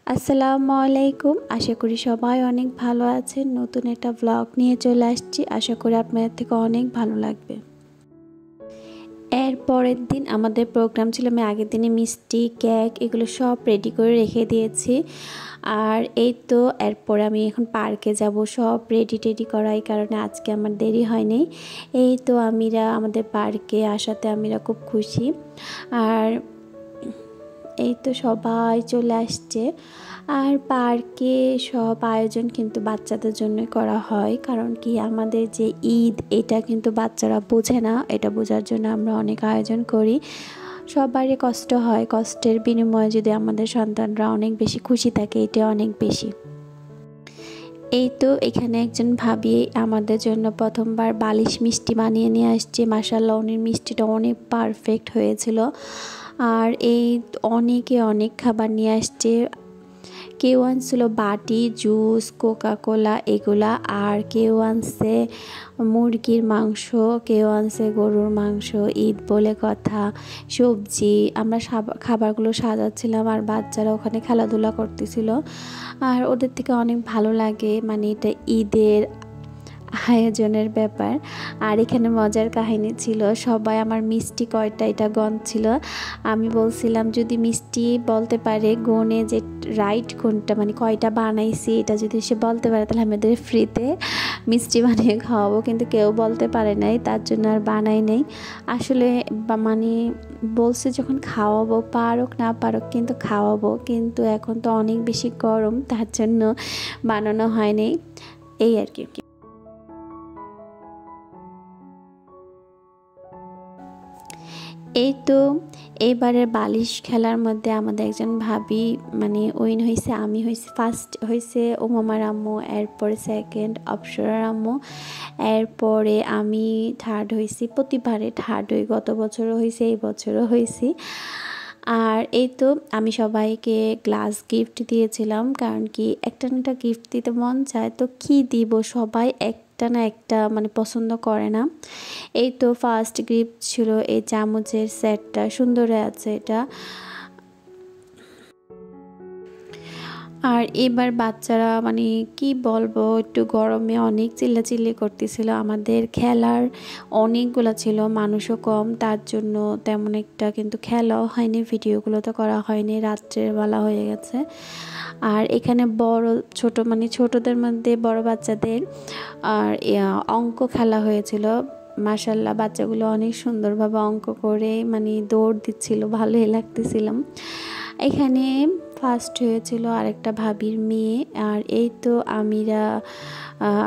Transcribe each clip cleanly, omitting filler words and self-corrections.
আসসালামু আলাইকুম। আশা করি সবাই অনেক ভালো আছেন। নতুন একটা ব্লগ নিয়ে চলে আসছি। আশা করি আপনাদের থেকে অনেক ভালো লাগবে। এর পরের দিন আমাদের প্রোগ্রাম ছিল। আমি আগের দিনে মিষ্টি, কেক এগুলো সব রেডি করে রেখে দিয়েছি। আর এই তো এরপরে আমি এখন পার্কে যাব, সব রেডি করা, এই কারণে আজকে আমার দেরি হয়নি। এই তো আমাদের পার্কে আসাতে আমিরা খুব খুশি। আর এই তো সবাই চলে আসছে। আর পার্কে সব আয়োজন কিন্তু বাচ্চাদের জন্য করা হয়, কারণ কি আমাদের যে ঈদ এটা কিন্তু বাচ্চারা বোঝে না, এটা বোঝার জন্য আমরা অনেক আয়োজন করি। সবারই কষ্ট হয়, কষ্টের বিনিময়ে যদি আমাদের সন্তানরা অনেক বেশি খুশি থাকে, এটা অনেক বেশি। এই তো এখানে একজন ভাবি আমাদের জন্য প্রথমবার বালিশ মিষ্টি বানিয়ে নিয়ে আসছে। মাশাআল্লাহ, উনি মিষ্টিটা অনেক পারফেক্ট হয়েছিল। আর এই অনেক খাবার নিয়ে আসছে। কেউ আনছিল বাটি, জুস, কোকা কোলা এগুলা, আর কেউ আনছে মুরগির মাংস, কেউ আনছে গরুর মাংস, ঈদ বলে কথা, সবজি। আমরা খাবারগুলো সাজাচ্ছিলাম আর বাচ্চারা ওখানে খেলাধুলা করতেছিল। আর ওদের থেকে অনেক ভালো লাগে, মানে এটা ঈদের আয়োজনের ব্যাপার। আর এখানে মজার কাহিনী ছিল, সবাই আমার মিষ্টি কয়টা এটা গণছিল। আমি বলছিলাম যদি মিষ্টি বলতে পারে গনে যে রাইট কোনটা, মানে কয়টা বানাইছি এটা যদি সে বলতে পারে তাহলে আমাদের ফ্রিতে মিষ্টি বানিয়ে খাওয়াবো, কিন্তু কেউ বলতে পারে নাই, তার জন্য আর বানাই নাই। আসলে মানে বলছে যখন খাওয়াবো, পারুক না পারুক কিন্তু খাওয়াবো, কিন্তু এখন তো অনেক বেশি গরম, তার জন্য বানানো হয়নি, এই আর কি। এই তো এইবারের বালিশ খেলার মধ্যে আমাদের একজন ভাবি মানে উইন হয়েছে, আমি হয়েছি ফার্স্ট, হয়েছে ওমামার আম্মু, এরপরে সেকেন্ড অপসরার আম্মু, এরপরে আমি থার্ড হয়েছি। প্রতিবারে থার্ড হই, গত বছরও হয়েছে, এই বছরও হয়েছি। আর এই তো আমি সবাইকে গ্লাস গিফট দিয়েছিলাম, কারণ কি একটা না একটা গিফট দিতে মন চায়, তো কি দিব, সবাই একটা না একটা মানে পছন্দ করে না। এই তো ফার্স্ট গিফট ছিল এই চামচের সেটটা, সুন্দর আছে এটা। আর এবার বাচ্চারা মানে কি বলবো, একটু গরমে অনেক চিল্লাচিল্লি করতেছিল। আমাদের খেলার অনেকগুলো ছিল, মানুষও কম, তার জন্য তেমন একটা কিন্তু খেলাও হয়নি, ভিডিওগুলো তো করা হয়নি, রাত্রের বেলা হয়ে গেছে। আর এখানে বড় ছোট মানে ছোটদের মধ্যে বড় বাচ্চাদের আর অঙ্ক খেলা হয়েছিল। মাশাআল্লাহ, বাচ্চাগুলো অনেক সুন্দরভাবে অঙ্ক করে মানে দৌড় দিচ্ছিল, ভালোই লাগতেছিলাম। এখানে ফার্স্ট হয়েছিল আরেকটা ভাবির মেয়ে। আর এই তো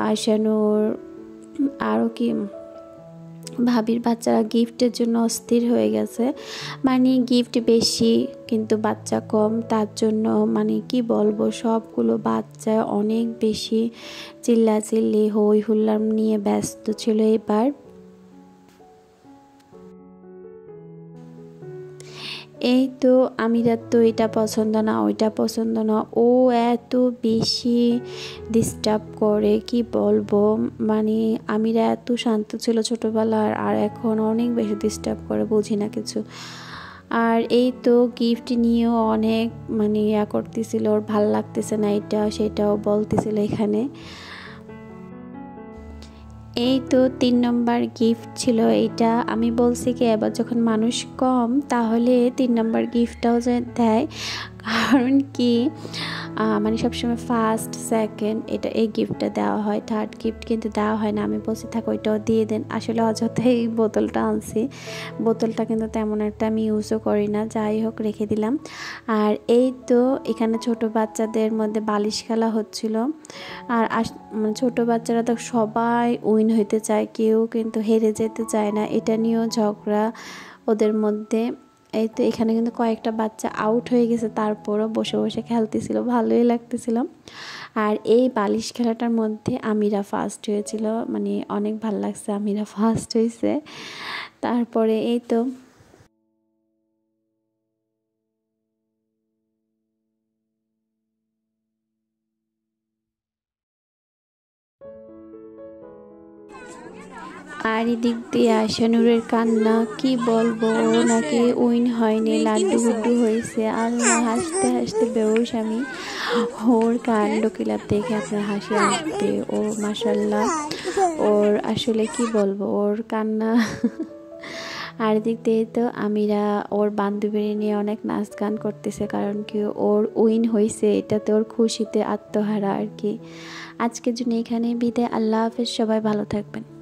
আয়শানুর আরও কি ভাবির বাচ্চারা গিফটের জন্য অস্থির হয়ে গেছে, মানে গিফট বেশি কিন্তু বাচ্চা কম, তার জন্য মানে কি বলবো, সবগুলো বাচ্চা অনেক বেশি চিল্লাচিল্লি হই হুল্লাম নিয়ে ব্যস্ত ছিল এবার। এই তো আমিরার তো এটা পছন্দ না, ওইটা পছন্দ না, ও এত বেশি ডিস্টার্ব করে কি বলবো, মানে আমিরা এত শান্ত ছিল ছোটোবেলার, আর এখন অনেক বেশি ডিস্টার্ব করে, বুঝি না কিছু। আর এই তো গিফট নিয়েও অনেক মানে করতেছিল, ওর ভাল লাগতেছে না এটা সেটাও বলতেছিল এখানে। এই তো 3 নম্বর গিফট ছিল এইটা। আমি বলছি কি এবার যখন মানুষ কম তাহলে 3 নম্বর গিফটটাও যে দেয়, কারণ কি মানে সবসময় ফার্স্ট সেকেন্ড এটা এই গিফটটা দেওয়া হয়, থার্ড গিফট কিন্তু দেওয়া হয় না। আমি বলছি থাক ওইটাও দিয়ে দেন, আসলে অযথাই বোতলটা আনছি, বোতলটা কিন্তু তেমন একটা আমি ইউজও করি না, যাই হোক রেখে দিলাম। আর এই তো এখানে ছোট বাচ্চাদের মধ্যে বালিশ খেলা হচ্ছিল। আর মানে ছোটো বাচ্চারা তো সবাই উইন হইতে চায়, কেউ কিন্তু হেরে যেতে চায় না, এটা নিয়েও ঝগড়া ওদের মধ্যে। এই তো এখানে কিন্তু কয়েকটা বাচ্চা আউট হয়ে গেছে, তারপরও বসে বসে খেলতেছিল, ভালোই লাগতেছিল। আর এই বালিশ খেলাটার মধ্যে আমিরা ফার্স্ট হয়েছিল, মানে অনেক ভালো লাগছে, আমিরা ফার্স্ট হয়েছে। তারপরে এই তো আর এদিক দিয়ে আয়শানুরের কান্না, কি বলবো, ও নাকি উইন হয়নি, লাড্ডু গুড্ডু হয়েছে। আল্লাহ, হাসতে হাসতে বেউস আমি। ওর কাণ্ড কিলাপ দেখে আপনার হাসি আসবে। ও মাশাল্লাহ, ওর আসলে কি বলবো, ওর কান্না। আর দিক দিয়ে তো আমিরা ওর বান্ধবীর নিয়ে অনেক নাচ গান করতেছে, কারণ কি ওর উইন হয়েছে, এটাতে ওর খুশিতে আত্মহারা আর কি। আজকের জন্য এখানে বিদায়, আল্লাহ হাফেজ, সবাই ভালো থাকবেন।